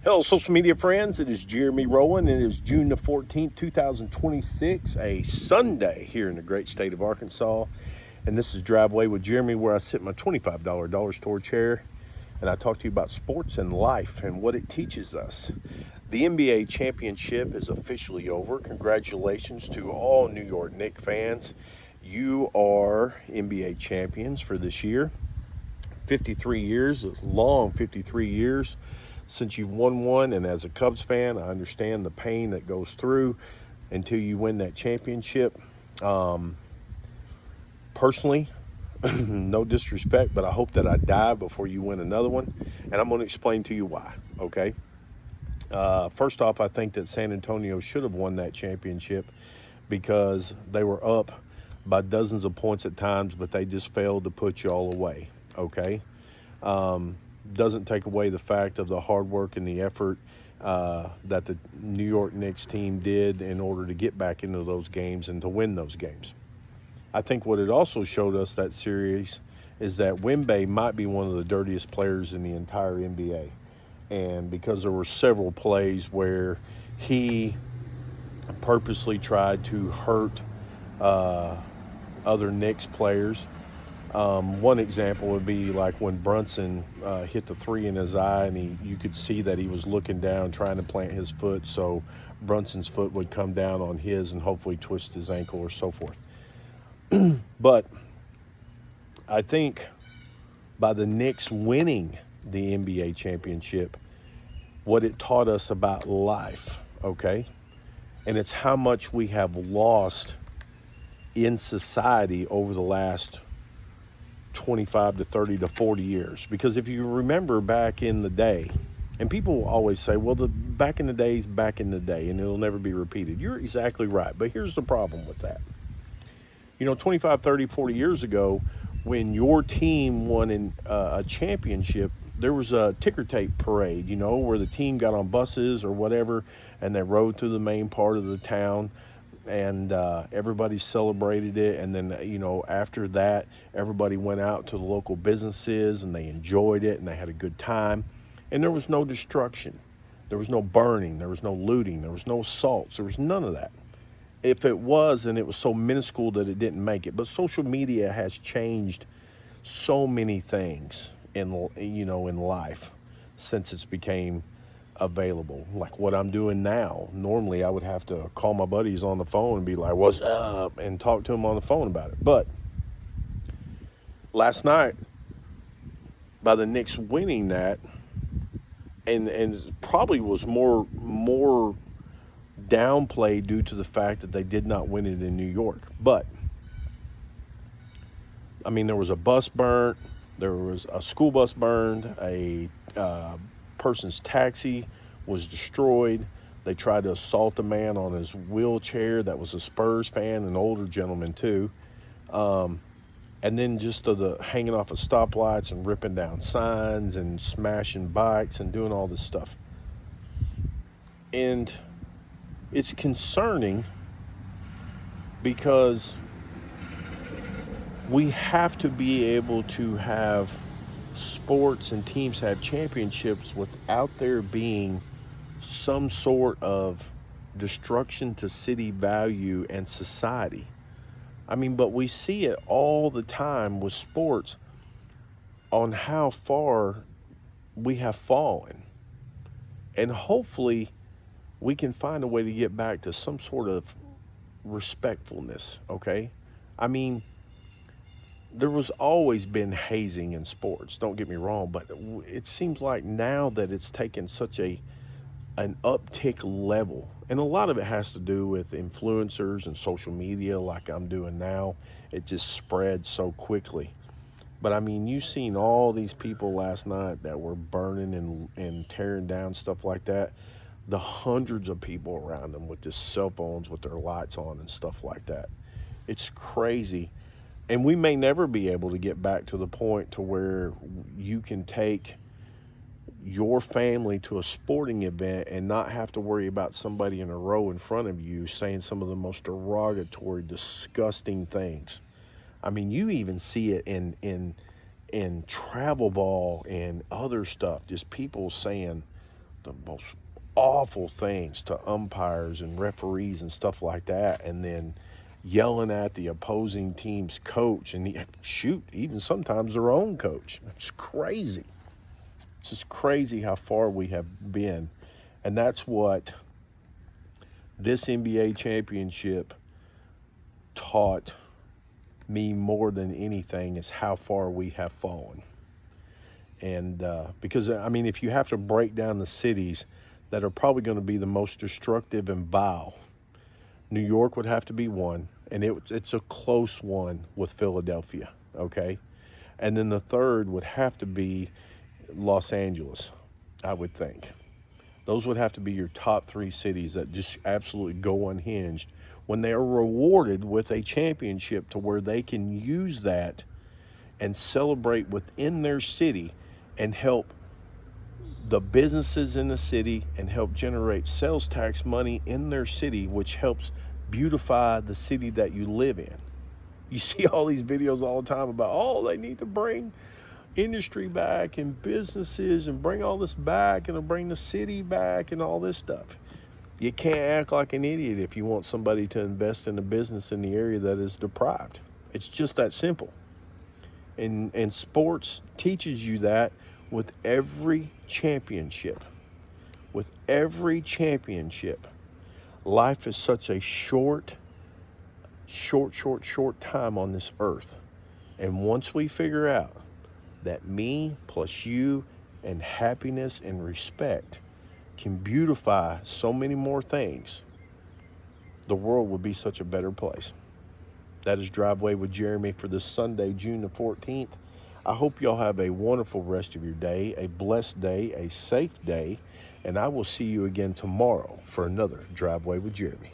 Hello, social media friends. It is Jeremy Rowland. It is June the 14th, 2026, a Sunday here in the great state of Arkansas. And this is Driveway with Jeremy, where I sit in my $25 dollar store chair and I talk to you about sports and life and what it teaches us. The NBA championship is officially over. Congratulations to all New York Knicks fans. You are NBA champions for this year. 53 years, a long 53 years since you've won one, and as a Cubs fan, I understand the pain that goes through until you win that championship. Personally, no disrespect, but I hope that I die before you win another one, and I'm going to explain to you why, okay? First off, I think that San Antonio should have won that championship because they were up by dozens of points at times, but they just failed to put you all away, okay? Doesn't take away the fact of the hard work and the effort that the New York Knicks team did in order to get back into those games and to win those games. I think what it also showed us, that series, is that Wemby might be one of the dirtiest players in the entire NBA. And because there were several plays where he purposely tried to hurt other Knicks players. One example would be like when Brunson hit the three in his eye, and you could see that he was looking down trying to plant his foot so Brunson's foot would come down on his and hopefully twist his ankle or so forth. But I think by the Knicks winning the NBA championship, what it taught us about life, okay? And it's how much we have lost in society over the last 25 to 30 to 40 years. Because if you remember back in the day, and people always say, well, the back in the day is back in the day and it'll never be repeated. You're exactly right. But here's the problem with that. 25, 30, 40 years ago, when your team won a championship, there was a ticker tape parade, where the team got on buses or whatever, and they rode through the main part of the town. And everybody celebrated it, and then after that, everybody went out to the local businesses and they enjoyed it and they had a good time. And there was no destruction, there was no burning, there was no looting, there was no assaults, there was none of that. If it was, then it was so minuscule that it didn't make it. But social media has changed so many things in life since it's became available, like what I'm doing now. Normally I would have to call my buddies on the phone and be like, what's up, and talk to them on the phone about it. But last night, by the Knicks winning that, and probably was more downplayed due to the fact that they did not win it in New York. But I mean, there was a bus burnt, there was a school bus burned, a person's taxi was destroyed. They tried to assault a man on his wheelchair that was a Spurs fan, an older gentleman too. And then just the hanging off of stoplights and ripping down signs and smashing bikes and doing all this stuff. And it's concerning because we have to be able to have sports and teams have championships without there being some sort of destruction to city value and society. I mean, but we see it all the time with sports on how far we have fallen. And hopefully we can find a way to get back to some sort of respectfulness, okay? I mean, there was always been hazing in sports, don't get me wrong, but it seems like now that it's taken such an uptick level, and a lot of it has to do with influencers and social media like I'm doing now. It just spreads so quickly. But I mean, you've seen all these people last night that were burning and tearing down stuff like that. The hundreds of people around them with just cell phones with their lights on and stuff like that. It's crazy. And we may never be able to get back to the point to where you can take your family to a sporting event and not have to worry about somebody in a row in front of you saying some of the most derogatory, disgusting things. I mean, you even see it in travel ball and other stuff, just people saying the most awful things to umpires and referees and stuff like that, and then yelling at the opposing team's coach and even sometimes their own coach. It's crazy. It's just crazy how far we have been. And that's what this NBA championship taught me more than anything, is how far we have fallen. And because, I mean, if you have to break down the cities that are probably going to be the most destructive and vile, New York would have to be one, and it's a close one with Philadelphia, okay? And then the third would have to be Los Angeles, I would think. Those would have to be your top three cities that just absolutely go unhinged when they are rewarded with a championship, to where they can use that and celebrate within their city and help the businesses in the city and help generate sales tax money in their city, which helps beautify the city that you live in. You see all these videos all the time about, oh, they need to bring industry back and businesses and bring all this back and bring the city back and all this stuff. You can't act like an idiot if you want somebody to invest in a business in the area that is deprived. It's just that simple. And sports teaches you that with every championship. With every championship. Life is such a short time on this earth. And once we figure out that me plus you and happiness and respect can beautify so many more things, the world will be such a better place. That is Driveway with Jeremy for this Sunday, June the 14th. I hope y'all have a wonderful rest of your day, a blessed day, a safe day, and I will see you again tomorrow for another Driveway with Jeremy.